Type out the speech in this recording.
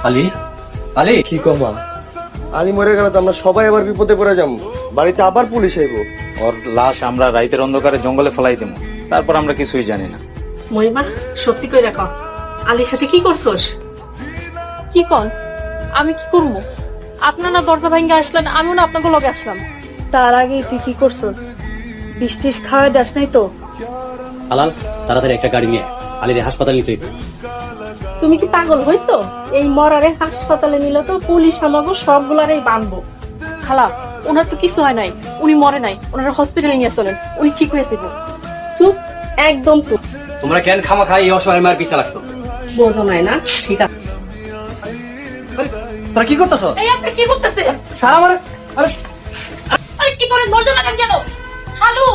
আলী, আলী কি কমা আলী মরে গেল তো আমরা সবাই আবার বিপদে পড়ে যাবো, বাড়িতে আবার পুলিশ আইবো। ওর লাশ আমরা রাইতের অন্ধকারে জঙ্গলে ফেলাই দেবো, তারপর আমরা কিছুই জানি না। মহিমা সত্যি করে রাখো, আলীর সাথে কি করছস? কি কন? আমি কি করবো? আপনার না দরজা ভাঙ্গে আসলেন, আমিও না আপনাকে লগে আসলাম। তার আগে তুই কি করছস? বৃষ্টিস খাওয়া দাস নাই তো? হালাল, তাড়াতাড়ি একটা গাড়ি নিয়ে আলীর হাসপাতালে নিতে হইবে। তুমি কি পাগল হইছো? এই মরারে হাসপাতালে নিলে তো পুলিশ আমাকে সবগুলারই বাঁধবো। খালা, ওনার তো কিছু হয় নাই, উনি মরে নাই, ওনার হসপিটালে নিয়ে চলেন, উনি ঠিক হয়ে যাবে। চুপ, একদম চুপ। তোমরা কেন খামা খাই এই অসহায় মায়ের পিছা লাগতো? বোঝো নাই না? ঠিক আছে। তোরা কি করতেছ? এই আপনি কি করতেছেন? সারা মানে আরে কি করেন? দরজা লাগান কেন? খালু,